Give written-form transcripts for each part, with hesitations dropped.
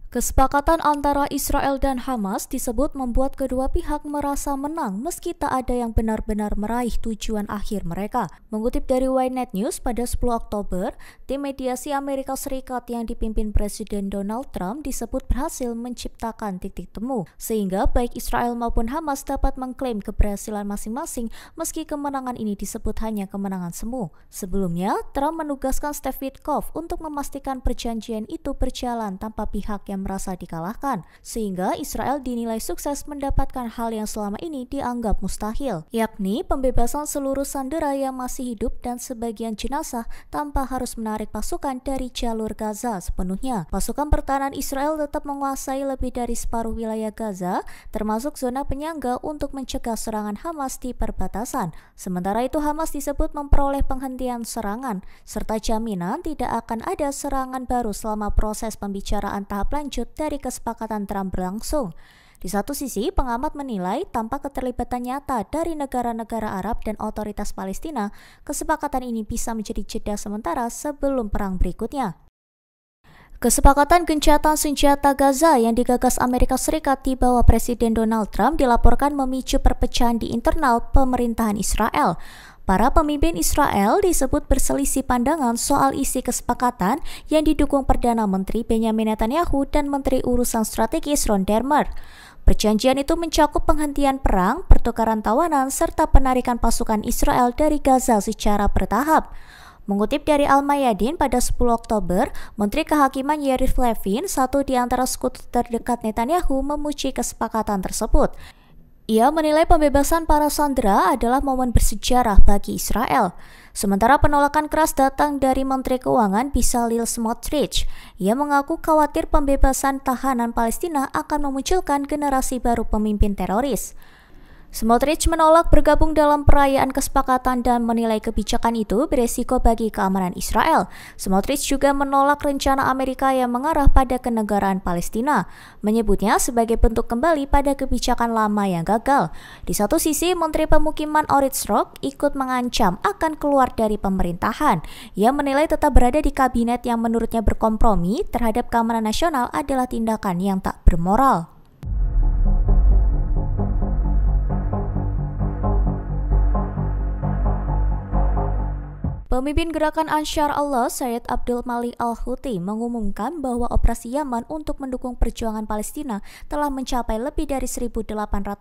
Kesepakatan antara Israel dan Hamas disebut membuat kedua pihak merasa menang meski tak ada yang benar-benar meraih tujuan akhir mereka. Mengutip dari Ynet News pada 10 Oktober, tim mediasi Amerika Serikat yang dipimpin Presiden Donald Trump disebut berhasil menciptakan titik temu, sehingga baik Israel maupun Hamas dapat mengklaim keberhasilan masing-masing meski kemenangan ini disebut hanya kemenangan semu. Sebelumnya, Trump menugaskan Steve Witkoff untuk memastikan perjanjian itu berjalan tanpa pihak yang merasa dikalahkan, sehingga Israel dinilai sukses mendapatkan hal yang selama ini dianggap mustahil, yakni pembebasan seluruh sandera yang masih hidup dan sebagian jenazah tanpa harus menarik pasukan dari jalur Gaza sepenuhnya. Pasukan pertahanan Israel tetap menguasai lebih dari separuh wilayah Gaza, termasuk zona penyangga untuk mencegah serangan Hamas di perbatasan. Sementara itu Hamas disebut memperoleh penghentian serangan, serta jaminan tidak akan ada serangan baru selama proses pembicaraan tahap lanjut dari kesepakatan Trump berlangsung. Di satu sisi, pengamat menilai tanpa keterlibatan nyata dari negara-negara Arab dan otoritas Palestina, kesepakatan ini bisa menjadi jeda sementara sebelum perang berikutnya. Kesepakatan gencatan senjata Gaza yang digagas Amerika Serikat di bawah Presiden Donald Trump dilaporkan memicu perpecahan di internal pemerintahan Israel. Para pemimpin Israel disebut berselisih pandangan soal isi kesepakatan yang didukung Perdana Menteri Benjamin Netanyahu dan Menteri Urusan Strategis Ron Dermer. Perjanjian itu mencakup penghentian perang, pertukaran tawanan, serta penarikan pasukan Israel dari Gaza secara bertahap. Mengutip dari Al-Mayadin pada 10 Oktober, Menteri Kehakiman Yair Levin, satu di antara sekutu terdekat Netanyahu, memuji kesepakatan tersebut. Ia menilai pembebasan para sandera adalah momen bersejarah bagi Israel. Sementara penolakan keras datang dari Menteri Keuangan Bezalel Smotrich. Ia mengaku khawatir pembebasan tahanan Palestina akan memunculkan generasi baru pemimpin teroris. Smotrich menolak bergabung dalam perayaan kesepakatan dan menilai kebijakan itu beresiko bagi keamanan Israel. Smotrich juga menolak rencana Amerika yang mengarah pada kenegaraan Palestina, menyebutnya sebagai bentuk kembali pada kebijakan lama yang gagal. Di satu sisi, Menteri Pemukiman Orit Strok ikut mengancam akan keluar dari pemerintahan. Ia menilai tetap berada di kabinet yang menurutnya berkompromi terhadap keamanan nasional adalah tindakan yang tak bermoral. Pemimpin Gerakan Ansyar Allah, Sayyid Abdul Malik Al-Houthi, mengumumkan bahwa operasi Yaman untuk mendukung perjuangan Palestina telah mencapai lebih dari 1.800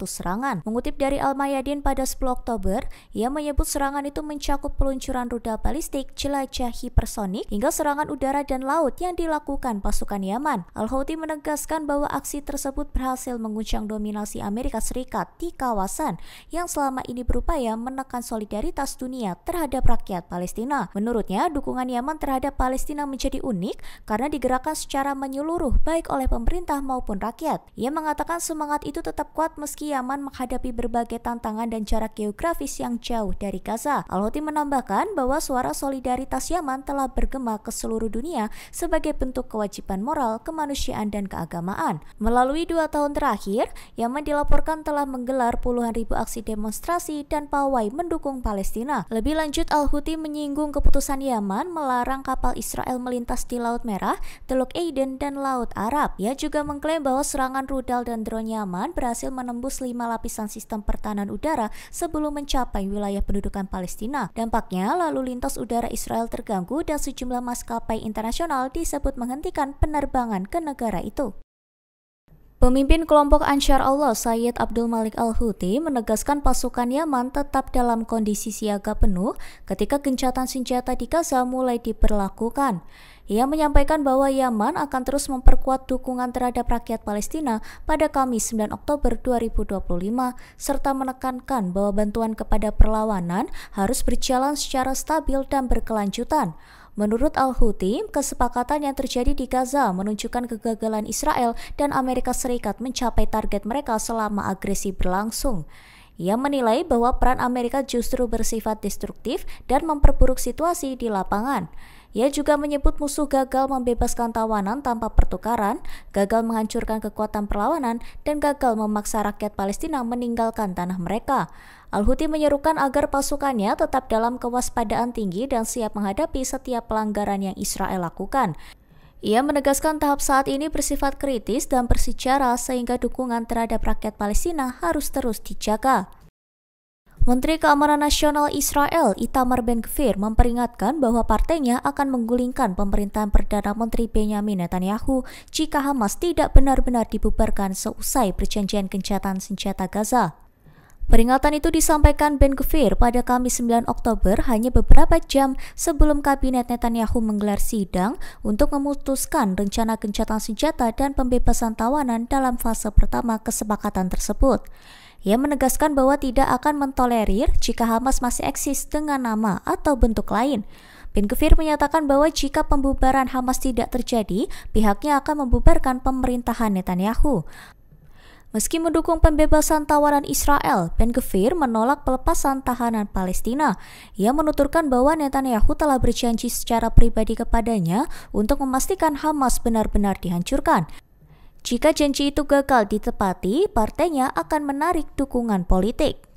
serangan. Mengutip dari Al-Mayadin pada 10 Oktober, ia menyebut serangan itu mencakup peluncuran rudal balistik, jelajah hipersonik, hingga serangan udara dan laut yang dilakukan pasukan Yaman. Al-Houthi menegaskan bahwa aksi tersebut berhasil mengguncang dominasi Amerika Serikat di kawasan yang selama ini berupaya menekan solidaritas dunia terhadap rakyat Palestina. Menurutnya, dukungan Yaman terhadap Palestina menjadi unik karena digerakkan secara menyeluruh baik oleh pemerintah maupun rakyat. Ia mengatakan semangat itu tetap kuat meski Yaman menghadapi berbagai tantangan dan jarak geografis yang jauh dari Gaza. Al-Houthi menambahkan bahwa suara solidaritas Yaman telah bergema ke seluruh dunia sebagai bentuk kewajiban moral, kemanusiaan, dan keagamaan. Melalui 2 tahun terakhir, Yaman dilaporkan telah menggelar puluhan ribu aksi demonstrasi dan pawai mendukung Palestina. Lebih lanjut, Al-Houthi menyinggung keputusan Yaman melarang kapal Israel melintas di Laut Merah, Teluk Aden, dan Laut Arab. Ia juga mengklaim bahwa serangan rudal dan drone Yaman berhasil menembus 5 lapisan sistem pertahanan udara sebelum mencapai wilayah pendudukan Palestina. Dampaknya, lalu lintas udara Israel terganggu dan sejumlah maskapai internasional disebut menghentikan penerbangan ke negara itu. Pemimpin kelompok Ansyar Allah, Sayyid Abdul Malik Al-Houthi, menegaskan pasukan Yaman tetap dalam kondisi siaga penuh ketika gencatan senjata di Gaza mulai diberlakukan. Ia menyampaikan bahwa Yaman akan terus memperkuat dukungan terhadap rakyat Palestina pada Kamis 9 Oktober 2025, serta menekankan bahwa bantuan kepada perlawanan harus berjalan secara stabil dan berkelanjutan. Menurut Al-Houthi, kesepakatan yang terjadi di Gaza menunjukkan kegagalan Israel dan Amerika Serikat mencapai target mereka selama agresi berlangsung. Ia menilai bahwa peran Amerika justru bersifat destruktif dan memperburuk situasi di lapangan. Ia juga menyebut musuh gagal membebaskan tawanan tanpa pertukaran, gagal menghancurkan kekuatan perlawanan, dan gagal memaksa rakyat Palestina meninggalkan tanah mereka. Al-Houthi menyerukan agar pasukannya tetap dalam kewaspadaan tinggi dan siap menghadapi setiap pelanggaran yang Israel lakukan. Ia menegaskan tahap saat ini bersifat kritis dan bersejarah sehingga dukungan terhadap rakyat Palestina harus terus dijaga. Menteri Keamanan Nasional Israel Itamar Ben-Gvir memperingatkan bahwa partainya akan menggulingkan pemerintahan Perdana Menteri Benyamin Netanyahu jika Hamas tidak benar-benar dibubarkan seusai perjanjian gencatan senjata Gaza. Peringatan itu disampaikan Ben-Gvir pada Kamis 9 Oktober hanya beberapa jam sebelum Kabinet Netanyahu menggelar sidang untuk memutuskan rencana gencatan senjata dan pembebasan tawanan dalam fase pertama kesepakatan tersebut. Ia menegaskan bahwa tidak akan mentolerir jika Hamas masih eksis dengan nama atau bentuk lain. Ben-Gvir menyatakan bahwa jika pembubaran Hamas tidak terjadi, pihaknya akan membubarkan pemerintahan Netanyahu. Meski mendukung pembebasan tawanan Israel, Ben-Gvir menolak pelepasan tahanan Palestina. Ia menuturkan bahwa Netanyahu telah berjanji secara pribadi kepadanya untuk memastikan Hamas benar-benar dihancurkan. Jika janji itu gagal ditepati, partainya akan menarik dukungan politik.